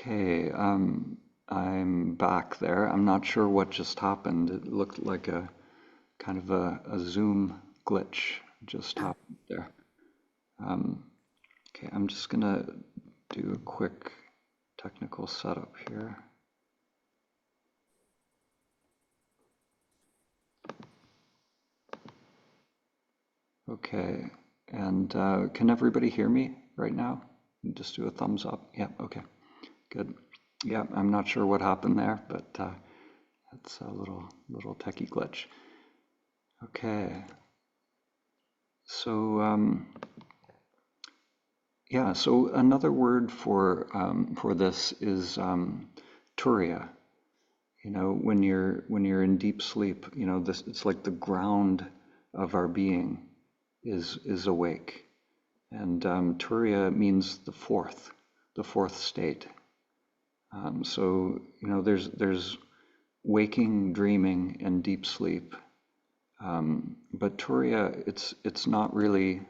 Okay, I'm back there. I'm not sure what just happened. It looked like a kind of a Zoom glitch just happened there. Um, okay, I'm just gonna do a quick technical setup here. Okay, and can everybody hear me right now? Just do a thumbs up. Yeah, okay, good. Yeah, I'm not sure what happened there, but that's a little techie glitch. Okay, so yeah, so another word for this is turiya. You know, when you're in deep sleep, you know, this it's like the ground of our being is awake, and turiya means the fourth state. So you know, there's waking, dreaming, and deep sleep. But turiya, it's not really.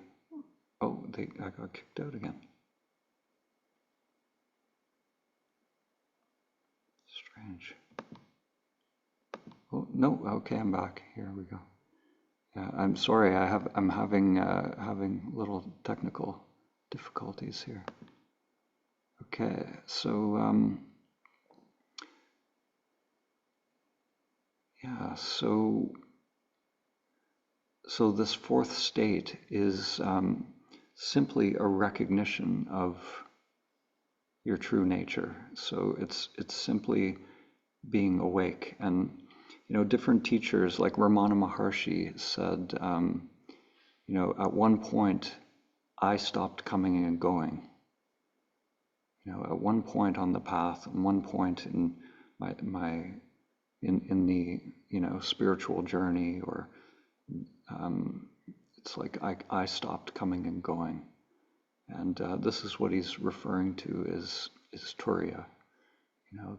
Oh, I got kicked out again. Strange. Oh, no, okay, I'm back. Here we go. Yeah, I'm sorry. I'm having little technical difficulties here. Okay, so yeah, so this fourth state is simply a recognition of your true nature. So it's simply being awake. And you know, different teachers like Ramana Maharshi said, you know, at one point I stopped coming and going. You know, at one point on the path, at one point in my in the you know spiritual journey, or it's like I stopped coming and going, and this is what he's referring to is turiya. You know,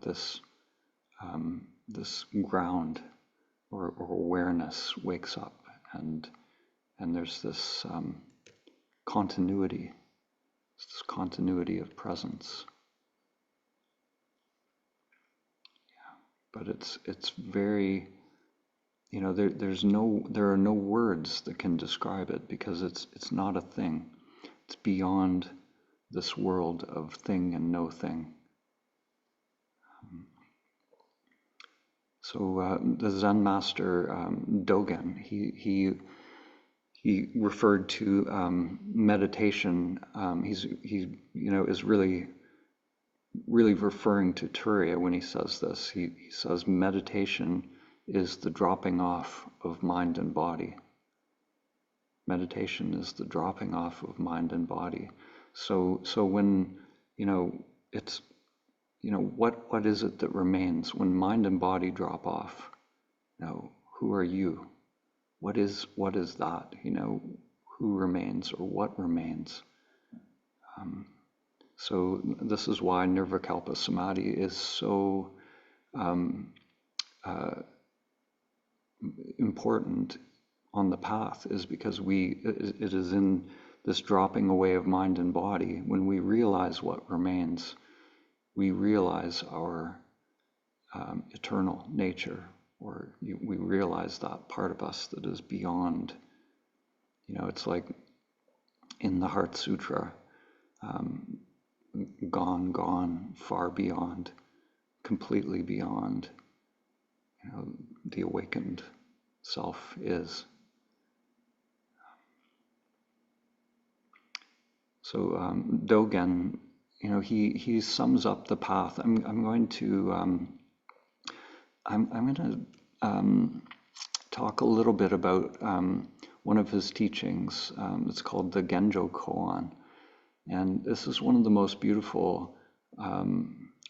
this ground or awareness wakes up, and there's this continuity, this continuity of presence. But it's very, you know, there are no words that can describe it because it's not a thing. It's beyond this world of thing and no thing. So the Zen master Dogen, he referred to meditation. He you know is really referring to Turiya when he says this. He says meditation is the dropping off of mind and body. Meditation is the dropping off of mind and body. So when you know it's you know what is it that remains when mind and body drop off? You know, who are you? What is that? You know, who remains or what remains? So this is why Nirvikalpa Samadhi is so important on the path, is because it is in this dropping away of mind and body when we realize what remains. We realize our eternal nature, or we realize that part of us that is beyond. You know, it's like in the Heart Sutra, gone, far beyond, completely beyond, you know, the awakened self is. So Dogen, you know, he sums up the path. I'm going to talk a little bit about one of his teachings. It's called the Genjo Koan, and this is one of the most beautiful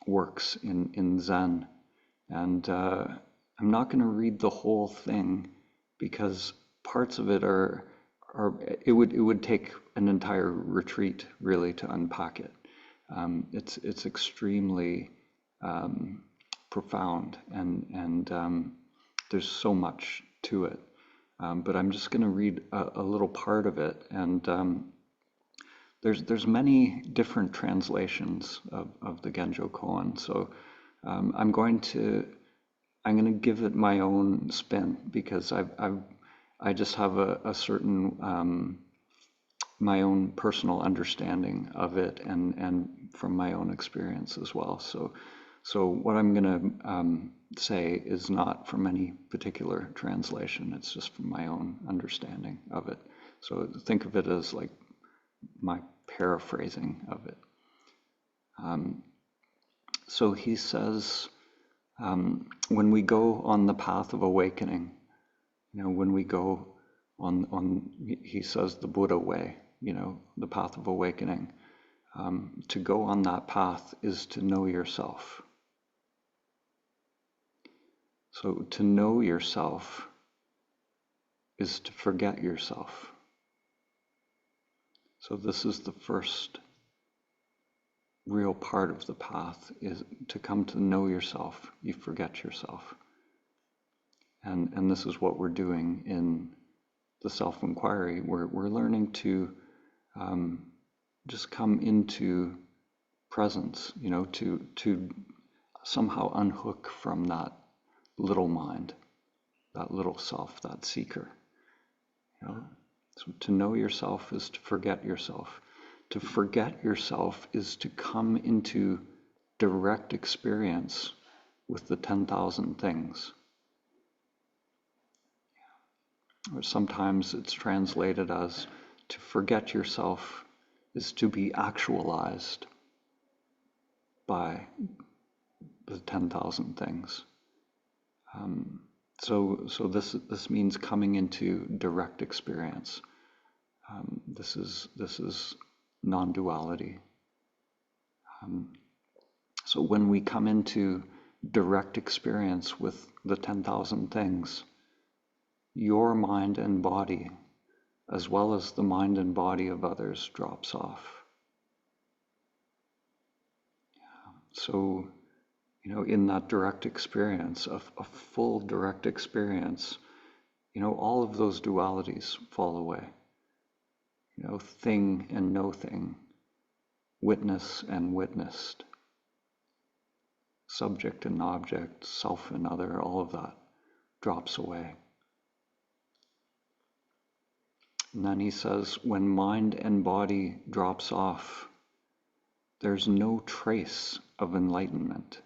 works in Zen. And I'm not going to read the whole thing because parts of it are it would take an entire retreat really to unpack it. It's extremely profound, and there's so much to it. But I'm just going to read a little part of it, and there's many different translations of the Genjo Koan. So I'm going to give it my own spin because I just have a certain my own personal understanding of it and from my own experience as well. So what I'm going to say is not from any particular translation. It's just from my own understanding of it. So think of it as like my paraphrasing of it. So he says, when we go on the path of awakening, when we go on, he says the Buddha way, the path of awakening, to go on that path is to know yourself. So to know yourself is to forget yourself. So this is the first real part of the path, is to come to know yourself. You forget yourself. And this is what we're doing in the self-inquiry. We're learning to just come into presence, to somehow unhook from that little mind, that little self, that seeker. So to know yourself is to forget yourself. To forget yourself is to come into direct experience with the 10,000 things. Or sometimes it's translated as to forget yourself is to be actualized by the 10,000 things. So this means coming into direct experience. This is non-duality. So when we come into direct experience with the 10,000 things, your mind and body, as well as the mind and body of others, drops off. So, in that direct experience, a full direct experience, all of those dualities fall away. Thing and no thing, witness and witnessed, subject and object, self and other, all of that drops away. And then he says, when mind and body drops off, there's no trace of enlightenment.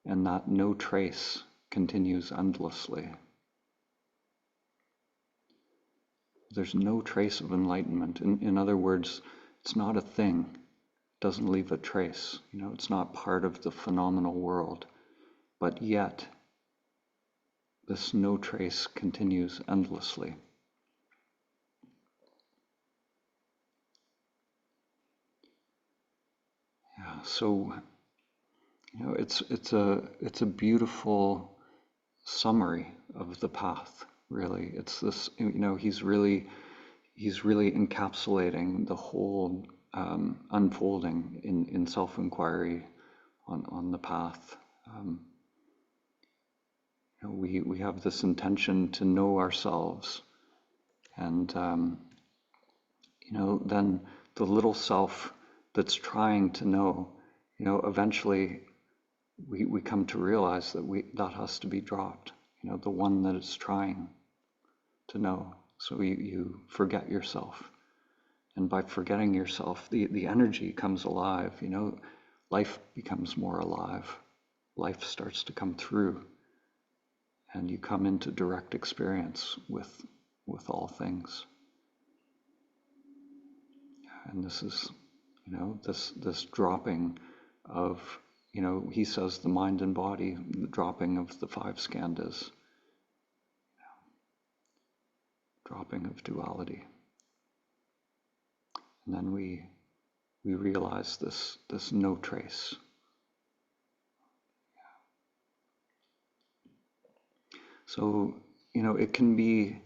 And that no trace continues endlessly. There's no trace of enlightenment. In other words, it's not a thing. It doesn't leave a trace. It's not part of the phenomenal world. But yet, this no trace continues endlessly. Yeah, so it's a beautiful summary of the path. Really, it's this. He's really encapsulating the whole unfolding in self-inquiry on the path. We have this intention to know ourselves, and then the little self that's trying to know, eventually we come to realize that has to be dropped. The one that is trying to know. So you forget yourself. And by forgetting yourself, the energy comes alive, life becomes more alive. Life starts to come through. And you come into direct experience with all things. And this is, this dropping of, he says the mind and body, the dropping of the 5 skandhas. Dropping of duality. And then we realize this no trace. So, it can be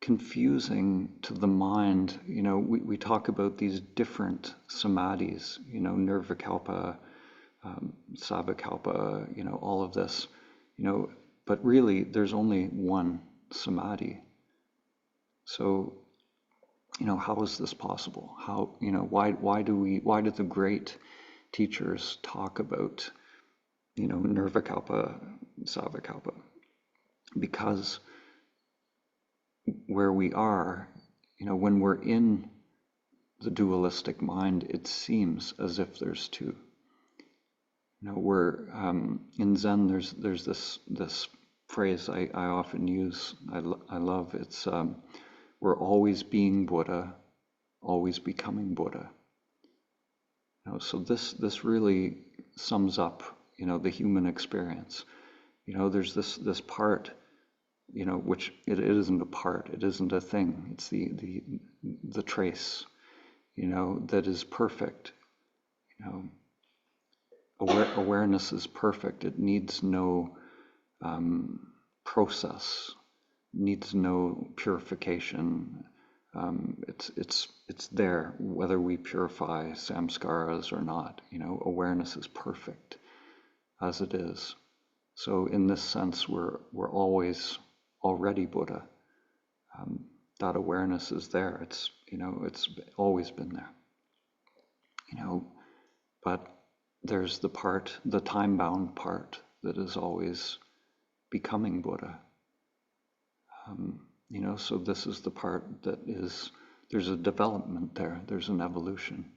confusing to the mind. We talk about these different samadhis, nirvikalpa, sabakalpa, all of this, but really there's only one samadhi. So how is this possible? Why do the great teachers talk about, Nirvikalpa, Savikalpa? Because where we are, when we're in the dualistic mind, it seems as if there's two. We're in Zen. There's this phrase I often use. I love. It's we're always being Buddha, always becoming Buddha. So this really sums up the human experience. There's this part, which it isn't a part, it isn't a thing. It's the trace, that is perfect. Awareness is perfect. It needs no process, needs no purification. It's there, whether we purify samskaras or not. Awareness is perfect as it is. So in this sense, we're always already Buddha. That awareness is there. It's always been there. But there's the time-bound part that is always becoming Buddha. So this is the part that there's a development there. There's an evolution.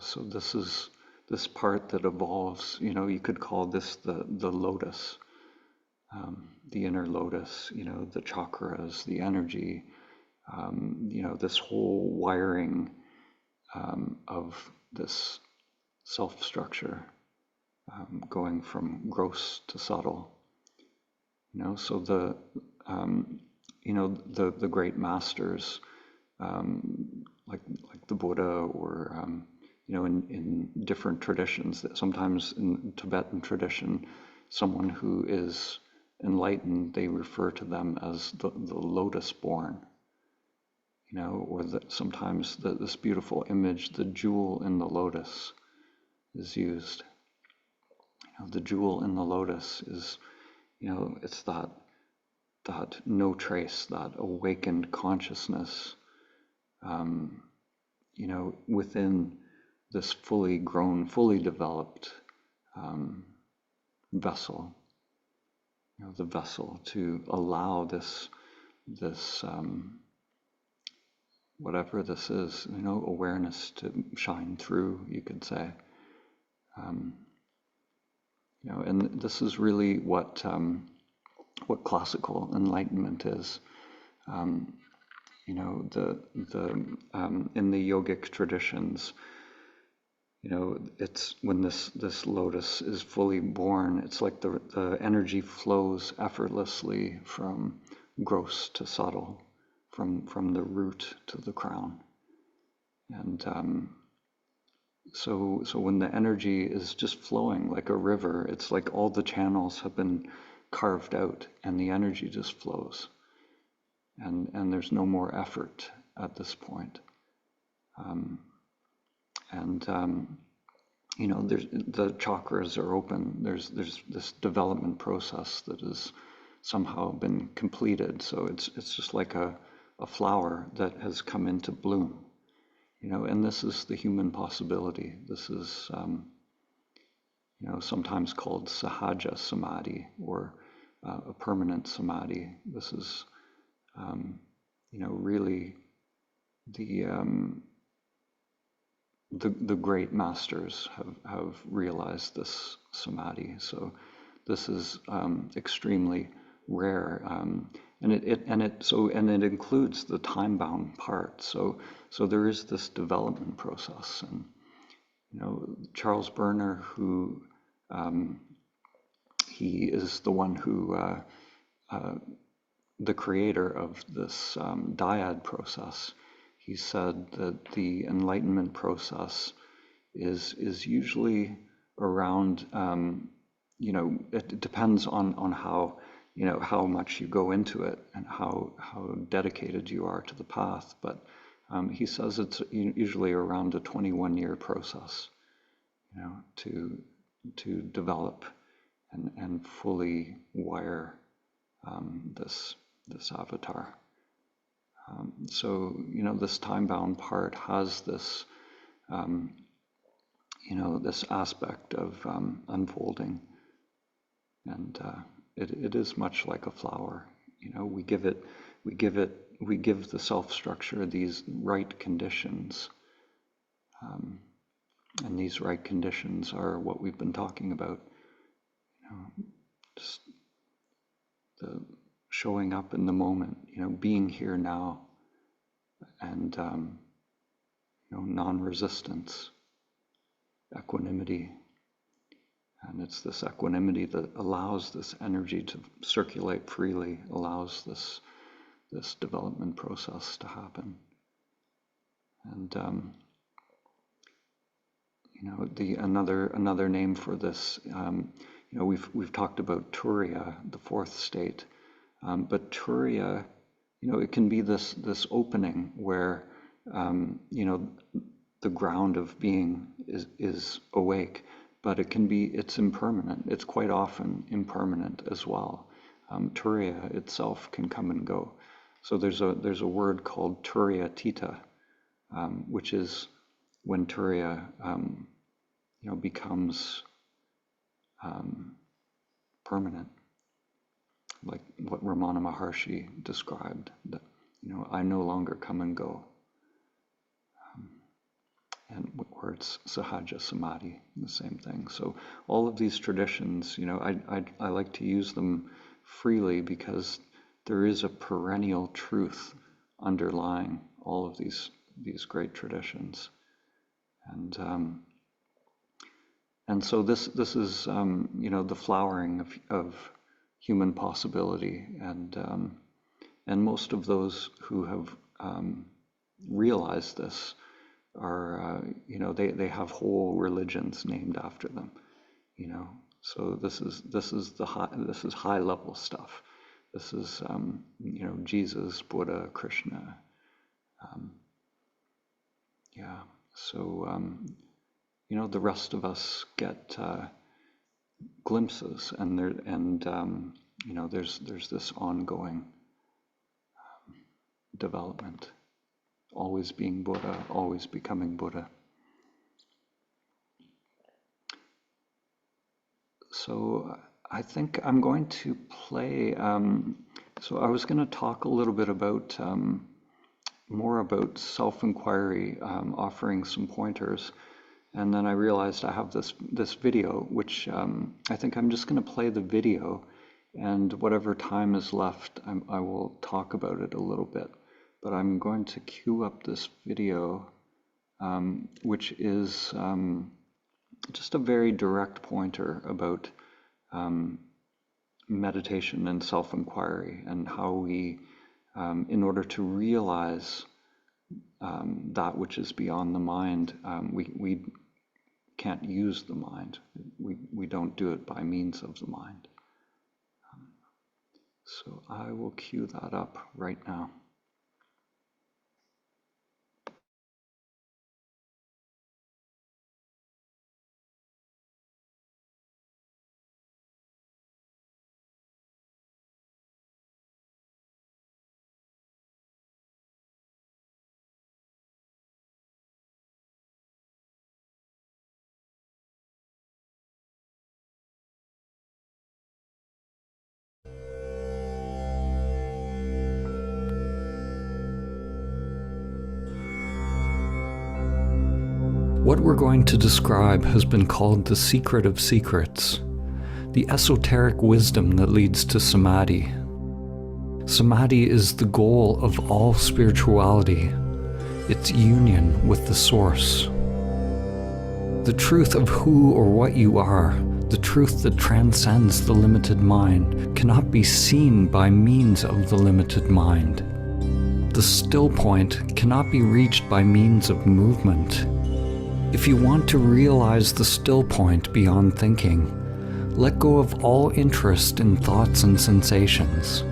So this is this part that evolves. You could call this the lotus, the inner lotus. The chakras, the energy. This whole wiring of this self-structure, going from gross to subtle. So the great masters, like the Buddha, or in different traditions, that sometimes in Tibetan tradition, someone who is enlightened, they refer to them as the lotus born. Or sometimes this beautiful image, the jewel in the lotus, is used. The jewel in the lotus is, it's that no trace, that awakened consciousness, within this fully grown, fully developed vessel. The vessel to allow this whatever this is, awareness to shine through, you could say. And this is really what classical enlightenment is. In the yogic traditions, it's when this lotus is fully born, it's like the energy flows effortlessly from gross to subtle, from the root to the crown. And so when the energy is just flowing like a river, it's like all the channels have been carved out and the energy just flows. And there's no more effort at this point. There's, the chakras are open. There's this development process that has somehow been completed. So it's just like a flower that has come into bloom. And this is the human possibility. This is, sometimes called sahaja samadhi, or a permanent samadhi. This is, really the great masters have realized this samadhi. So this is extremely rare, and it includes the time-bound part. So there is this development process, and Charles Berner, who he is the one who the creator of this dyad process. He said that the enlightenment process is usually around, it depends on how, how much you go into it and how dedicated you are to the path. But he says it's usually around a 21-year process, to develop and fully wire this avatar. So, this time-bound part has this, this aspect of unfolding, and it is much like a flower. We give the self structure these right conditions, and these right conditions are what we've been talking about. Just the showing up in the moment, being here now, and non-resistance, equanimity. And it's this equanimity that allows this energy to circulate freely, allows this development process to happen. And another name for this, we've talked about Turiya, the fourth state, but Turiya, it can be this opening where the ground of being is awake, but it's impermanent. It's quite often impermanent as well. Turiya itself can come and go. So there's a word called Turiya Tita, which is when Turiya becomes permanent, like what Ramana Maharshi described, that I no longer come and go, and where it's Sahaja Samadhi, the same thing. So all of these traditions, I like to use them freely because there is a perennial truth underlying all of these great traditions, and so this is the flowering of human possibility, and most of those who have realized this are they have whole religions named after them, so this is high level stuff. This is Jesus, Buddha, Krishna, so the rest of us get glimpses, and there's this ongoing development, always being Buddha, always becoming Buddha. So I think I'm going to play, so I was going to talk a little bit about more about self-inquiry, offering some pointers. And then I realized I have this video, which I think I'm just going to play the video, and whatever time is left, I will talk about it a little bit. But I'm going to queue up this video, which is just a very direct pointer about meditation and self-inquiry, and how we, in order to realize that which is beyond the mind, we can't use the mind. We don't do it by means of the mind. So I will cue that up right now. What we're going to describe has been called the secret of secrets, the esoteric wisdom that leads to samadhi. Samadhi is the goal of all spirituality, its union with the source. The truth of who or what you are, the truth that transcends the limited mind, cannot be seen by means of the limited mind. The still point cannot be reached by means of movement. If you want to realize the still point beyond thinking, let go of all interest in thoughts and sensations,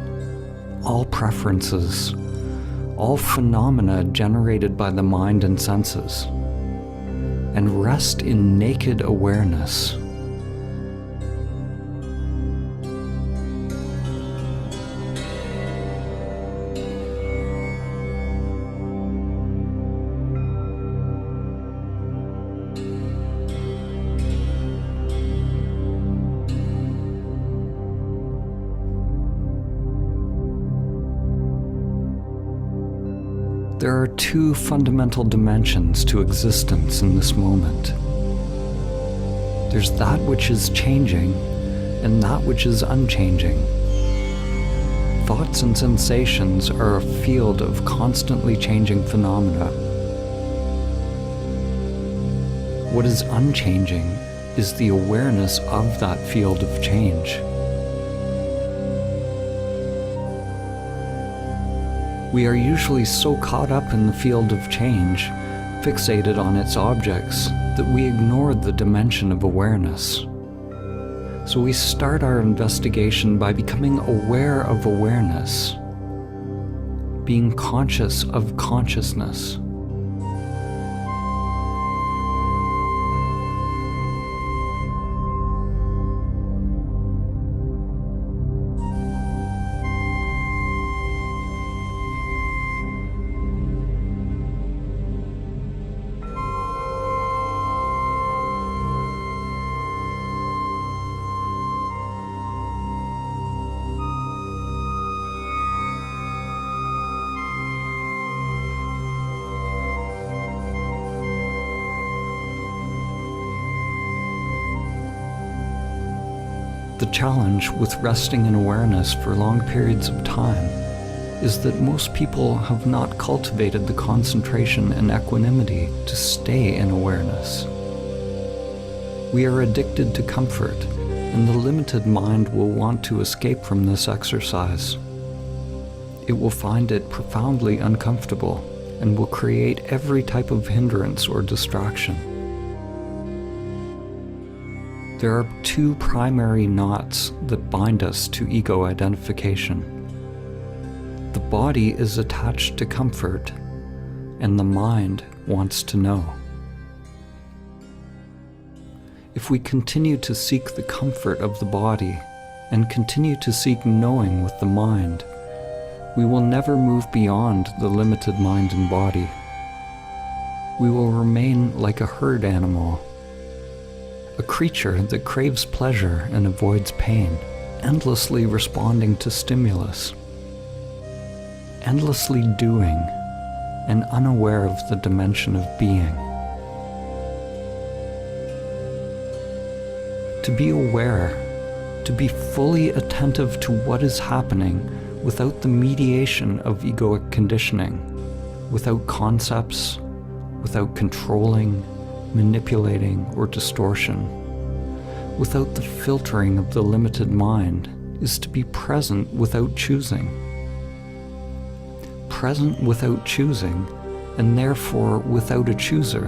all preferences, all phenomena generated by the mind and senses, and rest in naked awareness. There are two fundamental dimensions to existence in this moment. There's that which is changing and that which is unchanging. Thoughts and sensations are a field of constantly changing phenomena. What is unchanging is the awareness of that field of change. We are usually so caught up in the field of change, fixated on its objects, that we ignore the dimension of awareness. So we start our investigation by becoming aware of awareness, being conscious of consciousness. The challenge with resting in awareness for long periods of time is that most people have not cultivated the concentration and equanimity to stay in awareness. We are addicted to comfort, and the limited mind will want to escape from this exercise. It will find it profoundly uncomfortable and will create every type of hindrance or distraction. There are two primary knots that bind us to ego identification. The body is attached to comfort, and the mind wants to know. If we continue to seek the comfort of the body and continue to seek knowing with the mind, we will never move beyond the limited mind and body. We will remain like a herd animal, a creature that craves pleasure and avoids pain, endlessly responding to stimulus, endlessly doing, and unaware of the dimension of being. To be aware, to be fully attentive to what is happening without the mediation of egoic conditioning, without concepts, without controlling, manipulating, or distortion, without the filtering of the limited mind, is to be present without choosing. Present without choosing, and therefore without a chooser.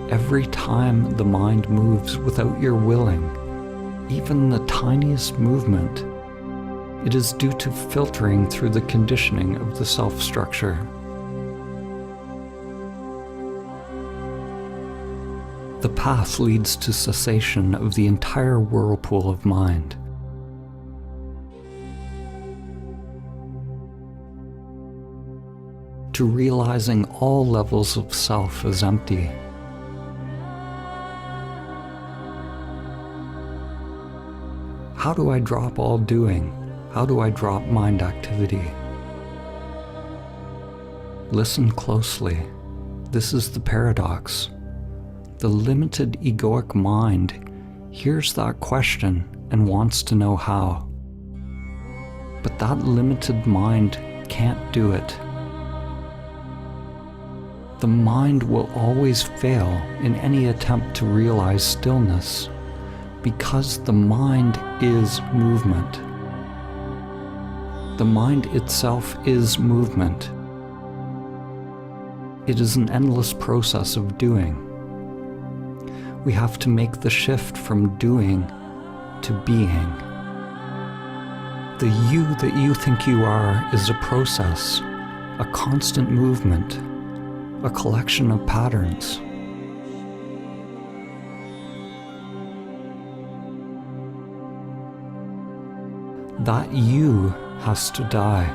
Every time the mind moves without your willing, even the tiniest movement, it is due to filtering through the conditioning of the self-structure. The path leads to cessation of the entire whirlpool of mind. To realizing all levels of self as empty. How do I drop all doing? How do I drop mind activity? Listen closely. This is the paradox. The limited egoic mind hears that question and wants to know how. But that limited mind can't do it. The mind will always fail in any attempt to realize stillness, because the mind is movement. The mind itself is movement. It is an endless process of doing. We have to make the shift from doing to being. The you that you think you are is a process, a constant movement, a collection of patterns. That you has to die.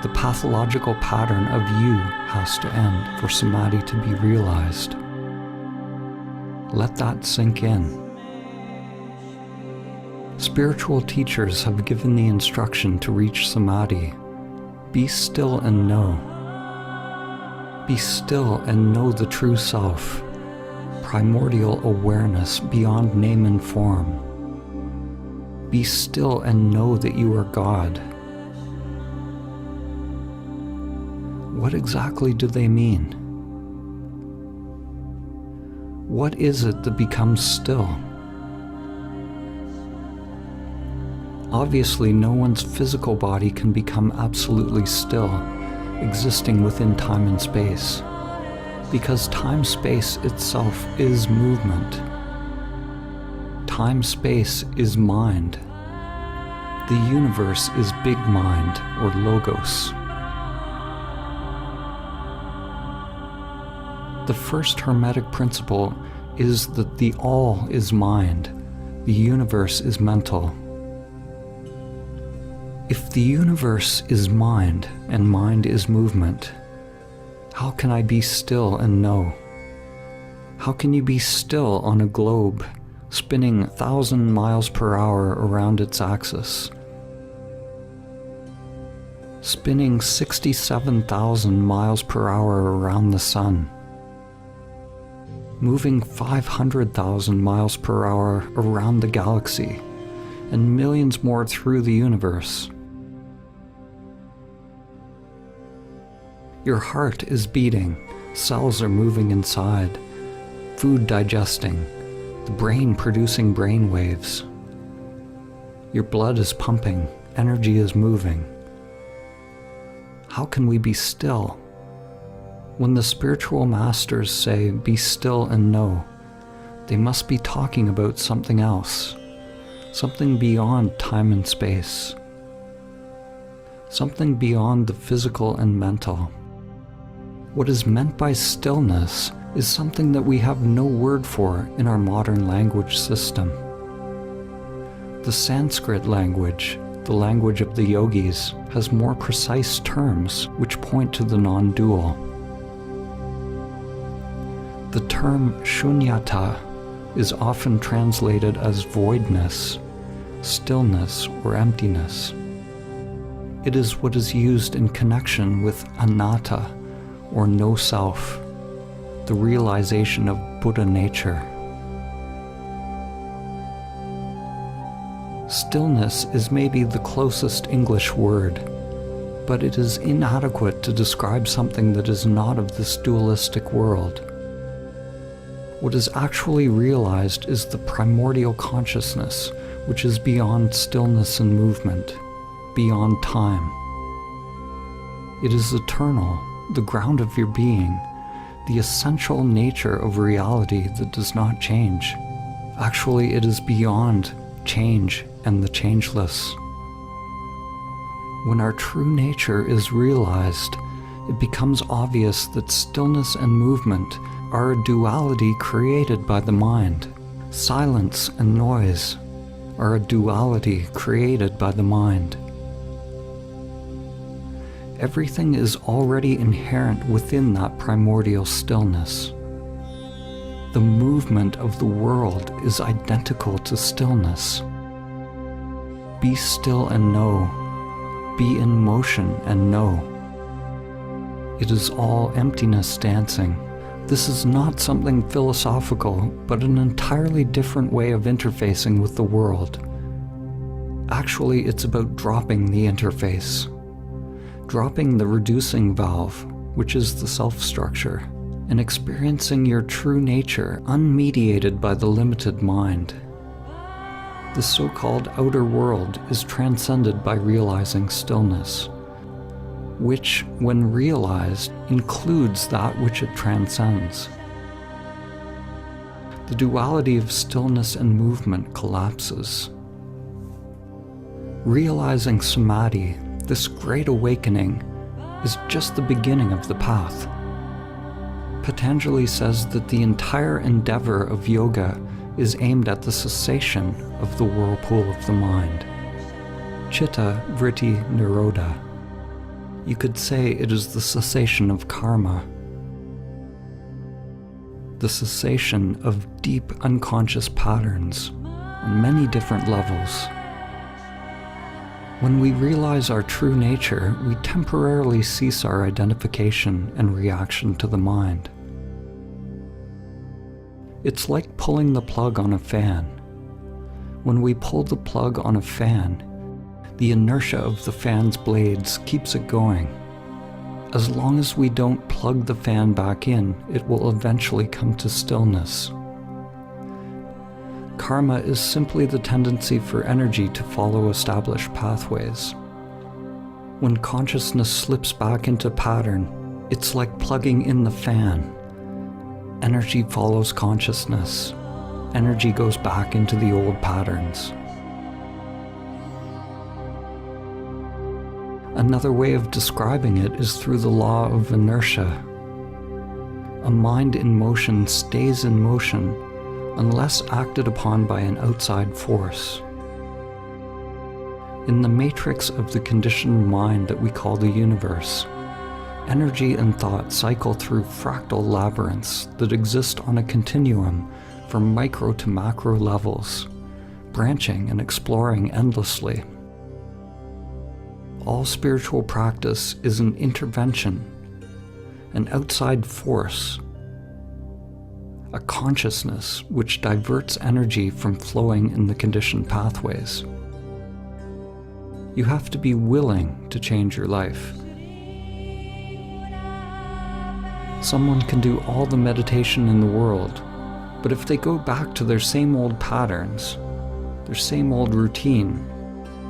The pathological pattern of you has to end for samadhi to be realized. Let that sink in. Spiritual teachers have given the instruction to reach samadhi, Be still and know. Be still and know the true self, primordial awareness beyond name and form. Be still and know that you are God. What exactly do they mean? What is it that becomes still? Obviously, no one's physical body can become absolutely still, existing within time and space, because time-space itself is movement. Time-space is mind. The universe is big mind, or logos. The first Hermetic principle is that the all is mind, the universe is mental. If the universe is mind and mind is movement, how can I be still and know? How can you be still on a globe spinning 1,000 miles per hour around its axis? Spinning 67,000 miles per hour around the sun? Moving 500,000 miles per hour around the galaxy, and millions more through the universe. Your heart is beating, cells are moving inside, food digesting, the brain producing brain waves. Your blood is pumping, energy is moving. How can we be still? When the spiritual masters say, be still and know, they must be talking about something else, something beyond time and space, something beyond the physical and mental. What is meant by stillness is something that we have no word for in our modern language system. The Sanskrit language, the language of the yogis, has more precise terms which point to the non-dual. The term shunyata is often translated as voidness, stillness, or emptiness. It is what is used in connection with anatta, or no self, the realization of Buddha nature. Stillness is maybe the closest English word, but it is inadequate to describe something that is not of this dualistic world. What is actually realized is the primordial consciousness, which is beyond stillness and movement, beyond time. It is eternal, the ground of your being, the essential nature of reality that does not change. Actually, it is beyond change and the changeless. When our true nature is realized, it becomes obvious that stillness and movement are a duality created by the mind. Silence and noise are a duality created by the mind. Everything is already inherent within that primordial stillness. The movement of the world is identical to stillness. Be still and know. Be in motion and know. It is all emptiness dancing. This is not something philosophical, but an entirely different way of interfacing with the world. Actually, it's about dropping the interface. Dropping the reducing valve, which is the self-structure, and experiencing your true nature unmediated by the limited mind. The so-called outer world is transcended by realizing stillness, which, when realized, includes that which it transcends. The duality of stillness and movement collapses. Realizing samadhi, this great awakening, is just the beginning of the path. Patanjali says that the entire endeavor of yoga is aimed at the cessation of the whirlpool of the mind. Chitta vritti nirodha. You could say it is the cessation of karma, the cessation of deep unconscious patterns on many different levels. When we realize our true nature, we temporarily cease our identification and reaction to the mind. It's like pulling the plug on a fan. When we pull the plug on a fan, the inertia of the fan's blades keeps it going. As long as we don't plug the fan back in, it will eventually come to stillness. Karma is simply the tendency for energy to follow established pathways. When consciousness slips back into pattern, it's like plugging in the fan. Energy follows consciousness. Energy goes back into the old patterns. Another way of describing it is through the law of inertia. A mind in motion stays in motion unless acted upon by an outside force. In the matrix of the conditioned mind that we call the universe, energy and thought cycle through fractal labyrinths that exist on a continuum from micro to macro levels, branching and exploring endlessly. All spiritual practice is an intervention, an outside force, a consciousness which diverts energy from flowing in the conditioned pathways. You have to be willing to change your life. Someone can do all the meditation in the world, but if they go back to their same old patterns, their same old routine,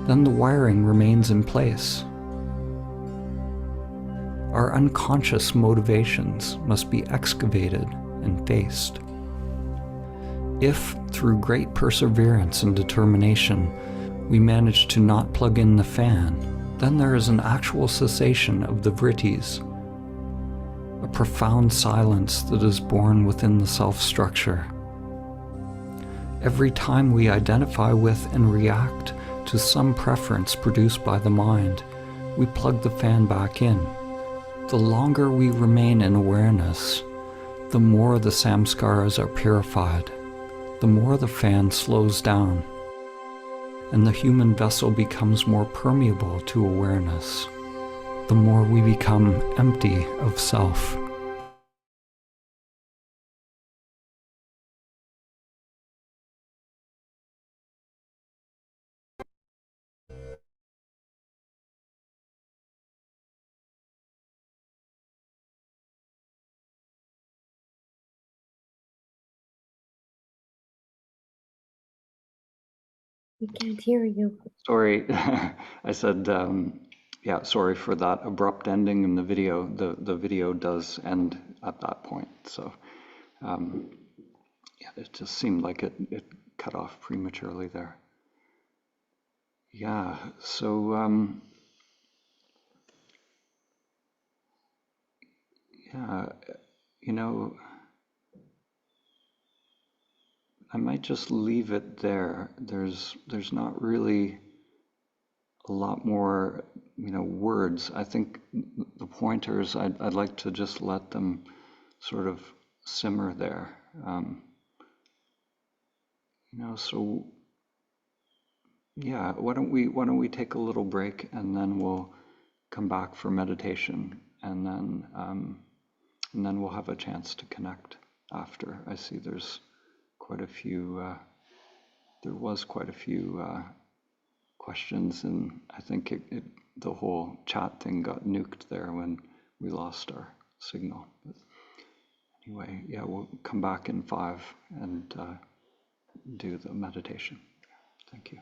then the wiring remains in place. Our unconscious motivations must be excavated and faced. If, through great perseverance and determination, we manage to not plug in the fan, then there is an actual cessation of the vrittis, a profound silence that is born within the self-structure. Every time we identify with and react to some preference produced by the mind, we plug the fan back in. The longer we remain in awareness, the more the samskaras are purified, the more the fan slows down, and the human vessel becomes more permeable to awareness, the more we become empty of self. We can't hear you. Sorry, I said, yeah, sorry for that abrupt ending in the video. The video does end at that point. So, yeah, it just seemed like it cut off prematurely there. Yeah, so, yeah, you know, I might just leave it there. There's not really a lot more, words. I think the pointers, I'd like to just let them sort of simmer there. So yeah, why don't we take a little break and then we'll come back for meditation, and then we'll have a chance to connect after. I see there's quite a few. There was quite a few questions, and I think the whole chat thing got nuked there when we lost our signal. But anyway, yeah, we'll come back in 5 and do the meditation. Thank you.